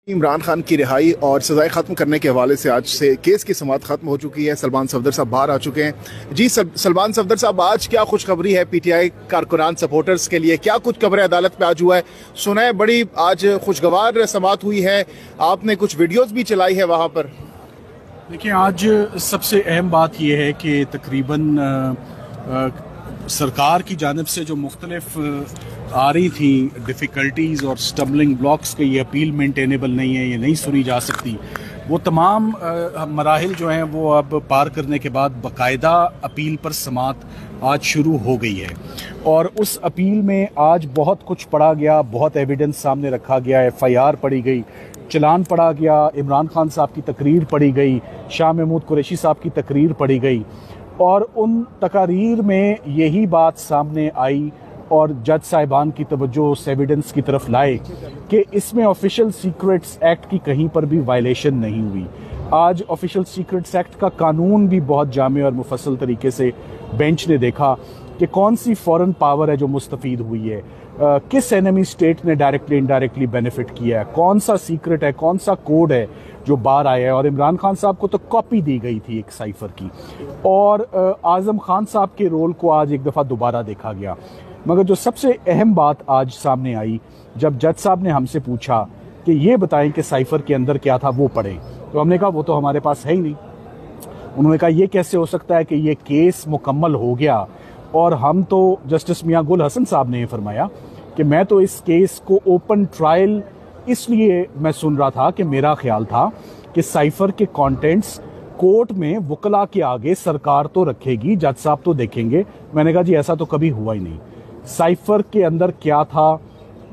इमरान खान की रिहाई और सजाएं खत्म करने के हवाले से आज से केस की समाअत खत्म हो चुकी है। सलमान सफदर साहब बाहर आ चुके हैं। जी सलमान सफदर साहब, आज क्या खुशखबरी है पीटीआई कारकुनान सपोर्टर्स के लिए? क्या कुछ खबरें अदालत पे आज हुआ है? सुना है बड़ी आज खुशगवार समाअत हुई है, आपने कुछ वीडियोस भी चलाई है वहां पर। देखिए, आज सबसे अहम बात यह है कि तकरीबन सरकार की जानिब से जो मुख्तलिफ आ रही थी डिफ़िकल्टीज़ और स्टम्बलिंग ब्लॉक्स के ये अपील मेंटेनेबल नहीं है, ये नहीं सुनी जा सकती, वो तमाम मराहिल जो हैं वो अब पार करने के बाद बाकायदा अपील पर समाअत आज शुरू हो गई है। और उस अपील में आज बहुत कुछ पढ़ा गया, बहुत एविडेंस सामने रखा गया, FIR पढ़ी गई, चलान पढ़ा गया, इमरान खान साहब की तकरीर पढ़ी गई, शाह महमूद कुरैशी साहब की तकरीर पढ़ी गई। और उन तकारीर में यही बात सामने आई और जज साहिबान की तवज्जो उस एविडेंस की तरफ लाए कि इसमें ऑफिशियल सीक्रेट्स एक्ट की कहीं पर भी वायलेशन नहीं हुई। आज ऑफिशियल सीक्रेट्स एक्ट का कानून भी बहुत जामे और मुफस्सल तरीके से बेंच ने देखा कि कौन सी फॉरेन पावर है जो मुस्तफीद हुई है, किस एनिमी स्टेट ने डायरेक्टली इनडायरेक्टली बेनिफिट किया है, कौन सा सीक्रेट है, कौन सा कोड है जो बाहर आया है। और इमरान खान साहब को तो कॉपी दी गई थी एक साइफर की, और आज़म खान साहब के रोल को आज एक दफ़ा दोबारा देखा गया। मगर जो सबसे अहम बात आज सामने आई, जब जज साहब ने हमसे पूछा कि ये बताएं कि साइफर के अंदर क्या था, वो पढ़ें, तो हमने कहा वो तो हमारे पास है ही नहीं। उन्होंने कहा ये कैसे हो सकता है कि ये केस मुकम्मल हो गया, और हम तो जस्टिस मियां गुल हसन साहब ने फरमाया कि मैं तो इस केस को ओपन ट्रायल इसलिए मैं सुन रहा था कि मेरा ख्याल था कि साइफर के कंटेंट्स कोर्ट में वकला के आगे सरकार तो रखेगी, जज साहब तो देखेंगे। मैंने कहा जी ऐसा तो कभी हुआ ही नहीं। साइफर के अंदर क्या था,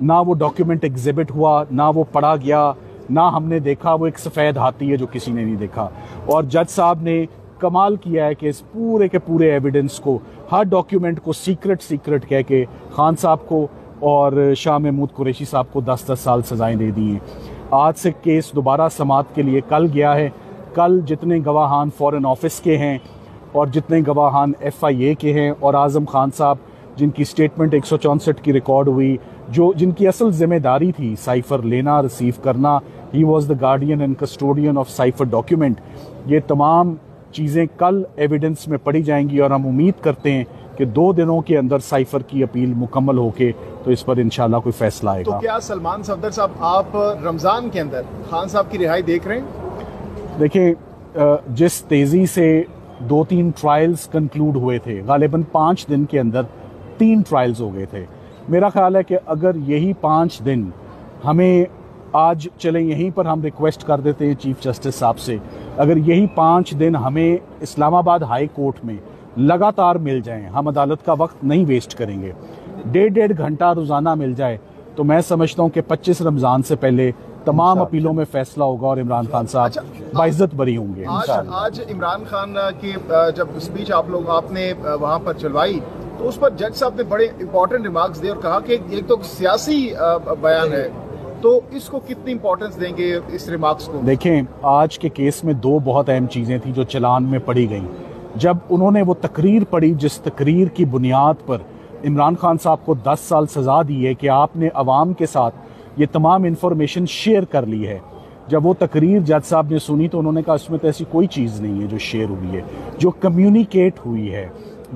ना वो डॉक्यूमेंट एग्जिबिट हुआ, ना वो पढ़ा गया, ना हमने देखा। वो एक सफ़ेद हाथी है जो किसी ने नहीं देखा। और जज साहब ने कमाल किया है कि इस पूरे के पूरे एविडेंस को, हर डॉक्यूमेंट को सीक्रेट कह के खान साहब को और शाह महमूद कुरैशी साहब को 10-10 साल सजाएं दे दी हैं। आज से केस दोबारा समाअत के लिए कल गया है। कल जितने गवाहान फॉरेन ऑफिस के हैं और जितने गवाहान FIA के हैं और आज़म खान साहब जिनकी स्टेटमेंट 164 की रिकॉर्ड हुई, जो जिनकी असल जिम्मेदारी थी साइफर लेना रिसीव करना, he was the guardian and custodian of cipher document, ये तमाम चीज़ें कल एविडेंस में पढ़ी जाएंगी। और हम उम्मीद करते हैं कि 2 दिनों के अंदर साइफर की अपील मुकम्मल होके तो इस पर इंशाल्लाह कोई फैसला आएगा। तो क्या सलमान सफदर साहब आप रमज़ान के अंदर खान साहब की रिहाई देख रहे हैं? देखिए, जिस तेज़ी से 2-3 ट्रायल्स कंक्लूड हुए थे, गालिबन 5 दिन के अंदर 3 ट्रायल्स हो गए थे। मेरा ख्याल है कि अगर यही 5 दिन हमें आज चलें, यहीं पर हम रिक्वेस्ट कर देते हैं चीफ जस्टिस साहब से, अगर यही 5 दिन हमें इस्लामाबाद हाई कोर्ट में लगातार मिल जाएं, हम अदालत का वक्त नहीं वेस्ट करेंगे, 1.5 घंटा रोज़ाना मिल जाए, तो मैं समझता हूँ कि 25 रमज़ान से पहले तमाम अपीलों में फैसला होगा और इमरान खान साहब बाइज्जत बरी होंगे। आज इमरान खान की जब स्पीच आपने वहाँ पर चलवाई तो उस पर जज साहब ने बड़े इंपॉर्टेंट रिमार्क्स दिए और कहा कि एक तो सियासी बयान है, तो इसको कितनी इंपॉर्टेंस देंगे इस रिमार्क्स को? देखें, आज के केस में 2 बहुत अहम चीज़ें थी जो चलान में पढ़ी गई। जब उन्होंने वो तकरीर पढ़ी जिस तकरीर की बुनियाद पर इमरान खान साहब को 10 साल सज़ा दी है कि आपने अवाम के साथ ये तमाम इन्फॉर्मेशन शेयर कर ली है, जब वो तकरीर जज साहब ने सुनी तो उन्होंने कहा इसमें तो ऐसी कोई चीज़ नहीं है जो शेयर हुई है, जो कम्युनिकेट हुई है,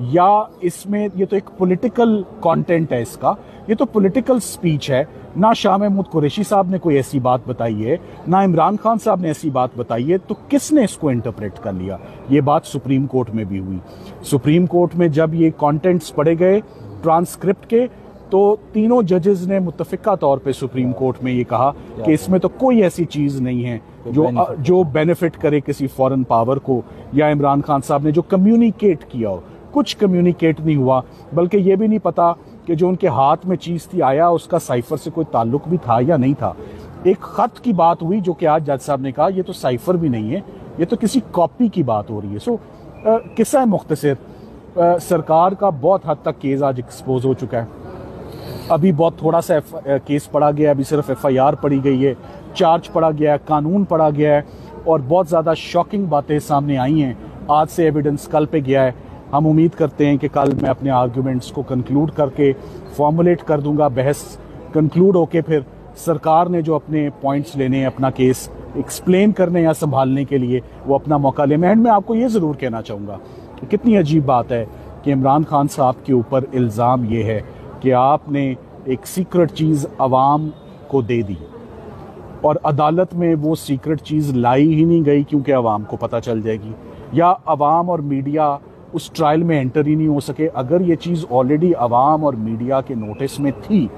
या इसमें ये तो एक पॉलिटिकल कंटेंट है, इसका ये तो पॉलिटिकल स्पीच है। ना शाह महमूद कुरैशी साहब ने कोई ऐसी बात बताई है, ना इमरान खान साहब ने ऐसी बात बताई है, तो किसने इसको इंटरप्रेट कर लिया? ये बात सुप्रीम कोर्ट में भी हुई। सुप्रीम कोर्ट में जब ये कंटेंट्स पढ़े गए ट्रांसक्रिप्ट के, तो तीनों जजेस ने मुत्तफिका तौर पे सुप्रीम कोर्ट में ये कहा कि इसमें तो कोई ऐसी चीज़ नहीं है जो बेनिफिट करे किसी फॉरेन पावर को, या इमरान खान साहब ने जो कम्युनिकेट किया हो। कुछ कम्युनिकेट नहीं हुआ, बल्कि ये भी नहीं पता कि जो उनके हाथ में चीज़ थी, आया उसका साइफर से कोई ताल्लुक भी था या नहीं था। एक ख़त की बात हुई जो कि आज जज साहब ने कहा ये तो साइफर भी नहीं है, ये तो किसी कॉपी की बात हो रही है। सो किस्सा मुख्तसर, सरकार का बहुत हद तक केस आज एक्सपोज हो चुका है। अभी बहुत थोड़ा सा केस पढ़ा गया है, अभी सिर्फ FIR पढ़ी गई है, चार्ज पढ़ा गया है, कानून पढ़ा गया है, और बहुत ज़्यादा शॉकिंग बातें सामने आई हैं। आज से एविडेंस कल पे गया है। हम उम्मीद करते हैं कि कल मैं अपने आर्ग्यूमेंट्स को कंक्लूड करके फॉर्मुलेट कर दूंगा, बहस कंक्लूड होके फिर सरकार ने जो अपने पॉइंट्स लेने, अपना केस एक्सप्लेन करने या संभालने के लिए वो अपना मौका ले। मैं एंड में आपको ये ज़रूर कहना चाहूँगा कि कितनी अजीब बात है कि इमरान खान साहब के ऊपर इल्ज़ाम ये है कि आपने एक सीक्रेट चीज़ आवाम को दे दी और अदालत में वो सीक्रेट चीज़ लाई ही नहीं गई क्योंकि आवाम को पता चल जाएगी, या आवाम और मीडिया उस ट्रायल में एंटर ही नहीं हो सके। अगर ये चीज़ ऑलरेडी आवाम और मीडिया के नोटिस में थी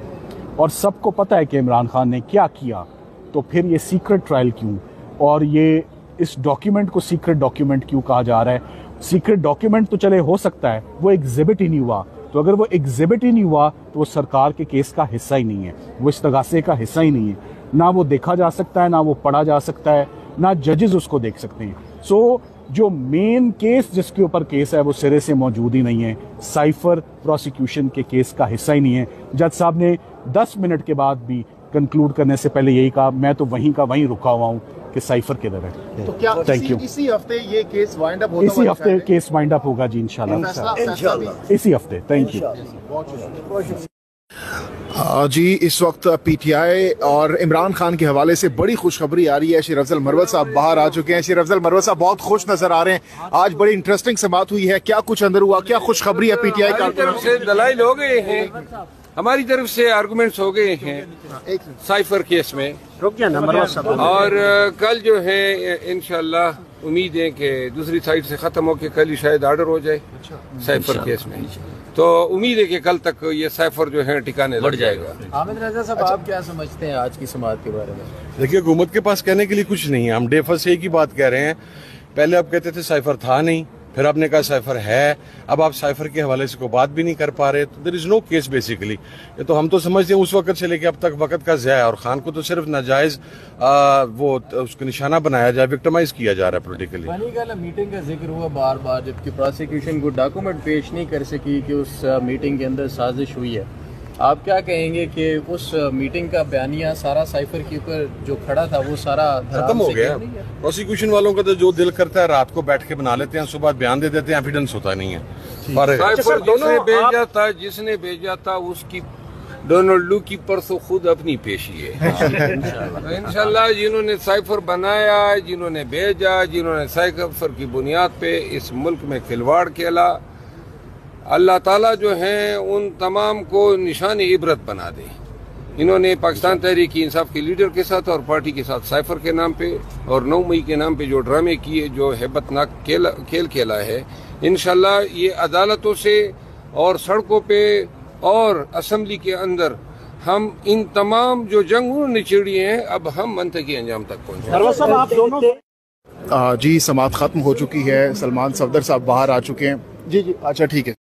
और सबको पता है कि इमरान खान ने क्या किया, तो फिर ये सीक्रेट ट्रायल क्यों, और ये इस डॉक्यूमेंट को सीक्रेट डॉक्यूमेंट क्यों कहा जा रहा है? सीक्रेट डॉक्यूमेंट तो चले हो सकता है, वो एग्जिबिट ही नहीं हुआ, तो अगर वो एग्जिबिट ही नहीं हुआ तो वो सरकार के केस का हिस्सा ही नहीं है, वो इस्तगासे का हिस्सा ही नहीं है। ना वो देखा जा सकता है, ना वो पढ़ा जा सकता है, ना जजेस उसको देख सकते हैं। सो जो मेन केस जिसके ऊपर केस है वो सिरे से मौजूद ही नहीं है, साइफर प्रोसिक्यूशन के केस का हिस्सा ही नहीं है। जज साहब ने 10 मिनट के बाद भी कंक्लूड करने से पहले यही कहा, मैं तो वहीं का वहीं रुका हुआ हूँ कि साइफर किधर है। तो क्या थैंक यू। इसी हफ्ते ये केस वाइंड अप होगा? इसी हफ्ते केस वाइंड अप होगा जी, इंशाल्लाह इसी हफ्ते। थैंक यू जी। इस वक्त पीटीआई और इमरान खान के हवाले से बड़ी खुशखबरी आ रही है। शेर अफजल मरवत साहब बाहर आ चुके हैं। शेर अफजल मरवत साहब बहुत खुश नजर आ रहे हैं। आज बड़ी इंटरेस्टिंग समात हुई है, क्या कुछ अंदर हुआ, क्या खुशखबरी है? पीटीआई हमारी तरफ से दलाइल हो गए हैं, हमारी तरफ से आर्गुमेंट्स हो गए हैं साइफर केस में, और कल जो है इंशाल्लाह उम्मीद है कि दूसरी साइड से खत्म होकर कल ही शायद ऑर्डर हो जाए साइफर केस में। तो उम्मीद है कि कल तक ये साइफर जो है ठिकाने लग जाएगा। हामिद रजा साहब, आप क्या समझते हैं आज की समाअत के बारे में? देखिए, हुकूमत के पास कहने के लिए कुछ नहीं है। हम डे फर्स्ट एक ही बात कह रहे हैं। पहले आप कहते थे साइफर था नहीं, फिर आपने कहा साइफर है, अब आप साइफर के हवाले से कोई बात भी नहीं कर पा रहे। तो there is no case basically. ये तो हम तो समझते हैं उस वक्त से लेके अब तक वक्त का ज़ाया, और खान को तो सिर्फ नाजायज वो उसको निशाना बनाया जाए, विक्टिमाइज किया जा रहा है पोलिटिकली। मीटिंग का जिक्र हुआ बार बार, जबकि प्रोसिक्यूशन को डॉक्यूमेंट पेश नहीं कर सकी कि उस मीटिंग के अंदर साजिश हुई है। आप क्या कहेंगे कि उस मीटिंग का बयानिया सारा साइफर के ऊपर जो खड़ा था वो सारा खत्म हो गया? प्रोसिक्यूशन वालों का तो जो दिल करता है रात को बैठ के बना लेते हैं, सुबह बयान दे देते हैं, एविडेंस होता नहीं है। जिसने भेजा था उसकी डोनाल्ड लू की परसों खुद अपनी पेशी है। इंशाल्लाह जिन्होंने साइफर बनाया, जिन्होंने भेजा, जिन्होंने साइफर की बुनियाद पे इस मुल्क में खिलवाड़ खेला, अल्लाह ताला जो है उन तमाम को निशान इबरत बना दे। इन्होंने पाकिस्तान तहरीक इंसाफ के लीडर के साथ और पार्टी के साथ साइफर के नाम पे और 9 मई के नाम पे जो ड्रामे किए, जो हैबतनाक खेल खेला है, इंशाल्लाह ये अदालतों से और सड़कों पे और असम्बली के अंदर हम इन तमाम जो जंग उन्होंने छिड़ी हैं, अब हम मंतकी अंजाम तक पहुँचे। जी, समात खत्म हो चुकी है। सलमान सफदर साहब बाहर आ चुके हैं। जी, अच्छा ठीक है।